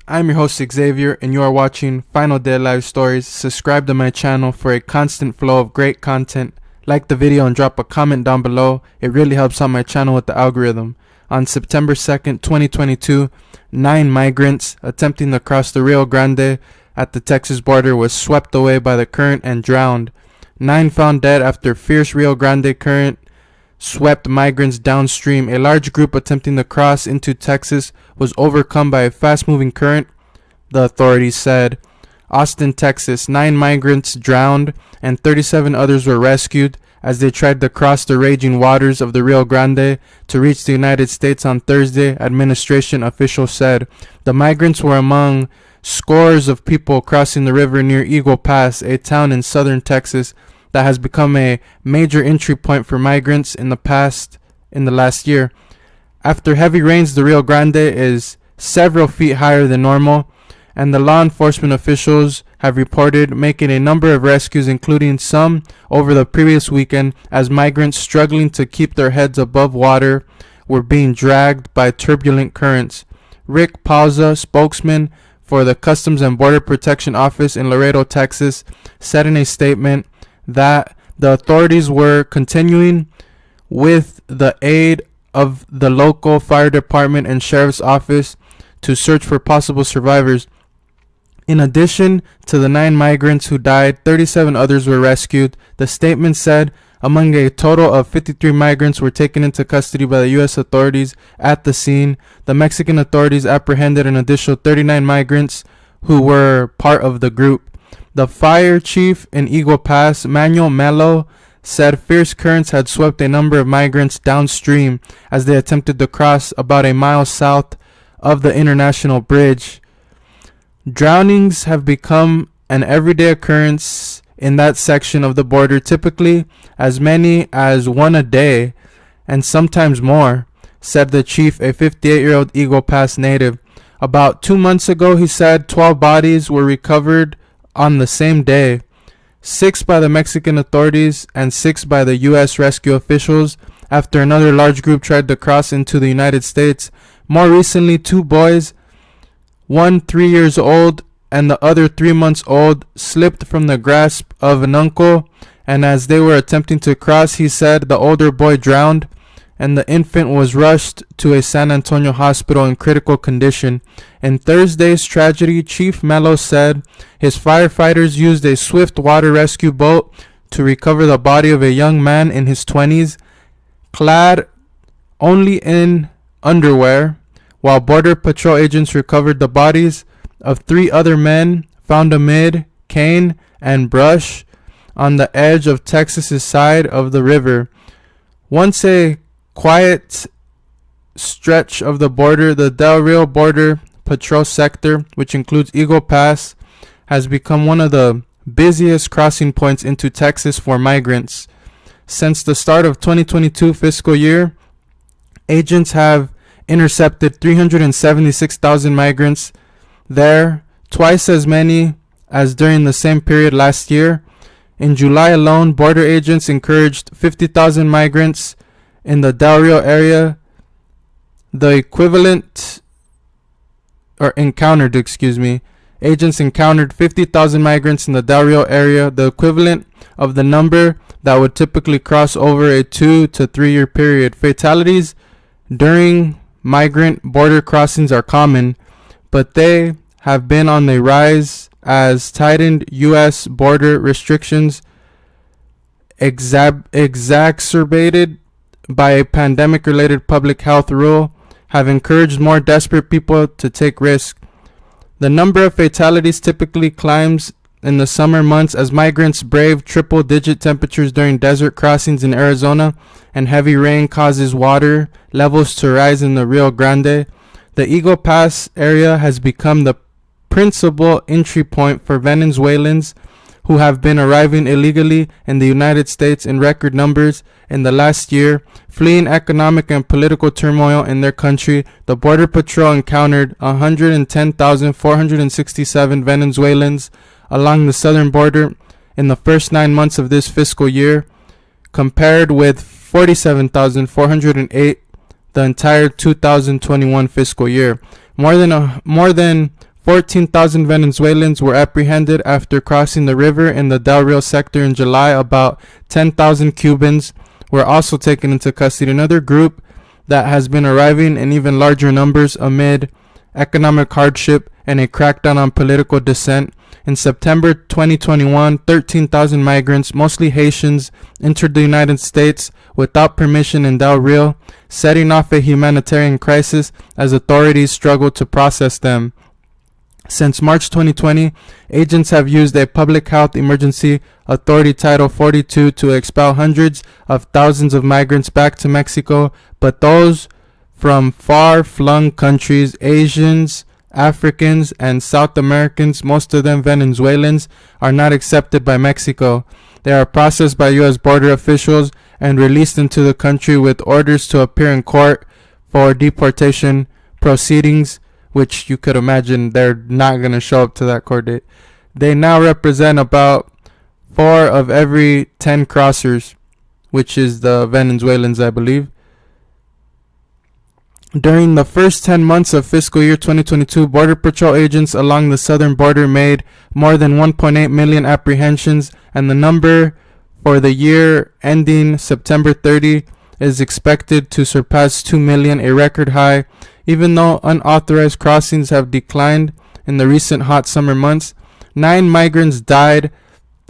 I'm your host Xavier, and you are watching Final Day Live Stories. Subscribe to my channel for a constant flow of great content. Like the video and drop a comment down below. It really helps out my channel with the algorithm. On September 2nd, 2022, 9 migrants attempting to cross the Rio Grande at the Texas border was swept away by the current and drowned. 9 found dead after fierce Rio Grande current swept migrants downstream. A large group attempting to cross into Texas was overcome by a fast-moving current, the authorities said. Austin, Texas, 9 migrants drowned and 37 others were rescued as they tried to cross the raging waters of the Rio Grande to reach the United States on Thursday, administration officials said. The migrants were among scores of people crossing the river near Eagle Pass, a town in southern Texas that has become a major entry point for migrants in the last year. After heavy rains, the Rio Grande is several feet higher than normal, and the law enforcement officials have reported making a number of rescues, including some over the previous weekend, as migrants struggling to keep their heads above water were being dragged by turbulent currents. Rick Pauza, spokesman for the Customs and Border Protection Office in Laredo, Texas, said in a statement that the authorities were continuing with the aid of the local fire department and sheriff's office to search for possible survivors. In addition to the 9 migrants who died, 37 others were rescued. The statement said among a total of 53 migrants were taken into custody by the U.S. authorities at the scene. The Mexican authorities apprehended an additional 39 migrants who were part of the group. The fire chief in Eagle Pass, Manuel Melo, said fierce currents had swept a number of migrants downstream as they attempted to cross about a mile south of the international bridge. Drownings have become an everyday occurrence in that section of the border, typically as many as one a day and sometimes more, said the chief, a 58-year-old Eagle Pass native. About 2 months ago, he said 12 bodies were recovered on the same day, 6 by the Mexican authorities and 6 by the U.S. rescue officials after another large group tried to cross into the United States. More recently, 2 boys, one 3 years old and the other 3 months old, slipped from the grasp of an uncle, and as they were attempting to cross, he said the older boy drowned and the infant was rushed to a San Antonio hospital in critical condition. In Thursday's tragedy, Chief Mello said his firefighters used a swift water rescue boat to recover the body of a young man in his 20s, clad only in underwear, while Border Patrol agents recovered the bodies of 3 other men found amid cane and brush on the edge of Texas's side of the river. Once a quiet stretch of the border, the Del Rio Border Patrol sector, which includes Eagle Pass, has become one of the busiest crossing points into Texas for migrants. Since the start of 2022 fiscal year, agents have intercepted 376,000 migrants there, twice as many as during the same period last year. In July alone, border agents encouraged 50,000 migrants in the Del Rio area, Agents encountered 50,000 migrants in the Del Rio area, the equivalent of the number that would typically cross over a 2 to 3 year period. Fatalities during migrant border crossings are common, but they have been on the rise as tightened U.S. border restrictions exacerbated by a pandemic-related public health rule have encouraged more desperate people to take risks. The number of fatalities typically climbs in the summer months as migrants brave triple-digit temperatures during desert crossings in Arizona and heavy rain causes water levels to rise in the Rio Grande. The Eagle Pass area has become the principal entry point for Venezuelans who have been arriving illegally in the United States in record numbers in the last year, fleeing economic and political turmoil in their country. The Border Patrol encountered 110,467 Venezuelans along the southern border in the first 9 months of this fiscal year, compared with 47,408 the entire 2021 fiscal year. More than 14,000 Venezuelans were apprehended after crossing the river in the Del Rio sector in July. About 10,000 Cubans were also taken into custody. Another group that has been arriving in even larger numbers amid economic hardship and a crackdown on political dissent. In September 2021, 13,000 migrants, mostly Haitians, entered the United States without permission in Del Rio, setting off a humanitarian crisis as authorities struggled to process them. Since March 2020, agents have used a public health emergency authority Title 42 to expel hundreds of thousands of migrants back to Mexico, but those from far-flung countries, Asians, Africans, and South Americans, most of them Venezuelans, are not accepted by Mexico. They are processed by U.S. border officials and released into the country with orders to appear in court for deportation proceedings, which you could imagine they're not going to show up to that court date. They now represent about 4 of every 10 crossers, which is the Venezuelans, I believe. During the first 10 months of fiscal year 2022, Border Patrol agents along the southern border made more than 1.8 million apprehensions, and the number for the year ending September 30 is expected to surpass 2 million, a record high. Even though unauthorized crossings have declined in the recent hot summer months, 9 migrants died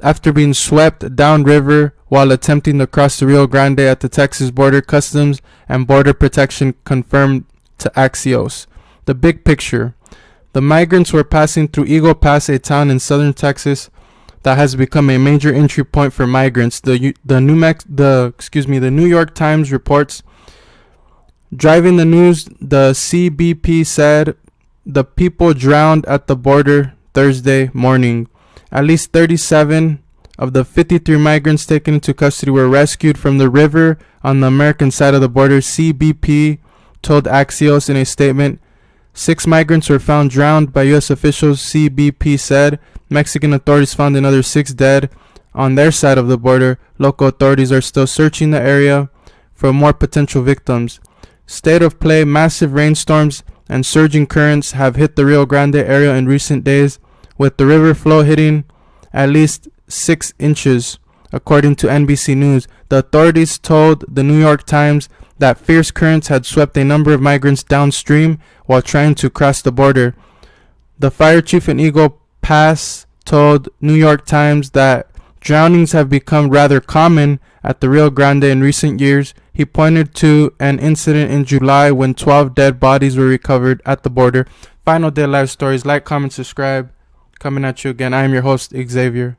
after being swept downriver while attempting to cross the Rio Grande at the Texas border. Customs and Border Protection confirmed to Axios. The big picture. The migrants were passing through Eagle Pass, a town in southern Texas that has become a major entry point for migrants. The New York Times reports. Driving the news, the CBP said the people drowned at the border Thursday morning. At least 37 of the 53 migrants taken into custody were rescued from the river on the American side of the border, CBP told Axios in a statement. 6 migrants were found drowned by U.S. officials, CBP said. Mexican authorities found another 6 dead on their side of the border. Local authorities are still searching the area for more potential victims. State of play, massive rainstorms and surging currents have hit the Rio Grande area in recent days, with the river flow hitting at least 6 inches, according to NBC News. The authorities told the New York Times that fierce currents had swept a number of migrants downstream while trying to cross the border. The fire chief in Eagle Pass told New York Times that drownings have become rather common at the Rio Grande in recent years. He pointed to an incident in July when 12 dead bodies were recovered at the border. Final Day Live Stories. Like, comment, subscribe. Coming at you again. I am your host, Xavier.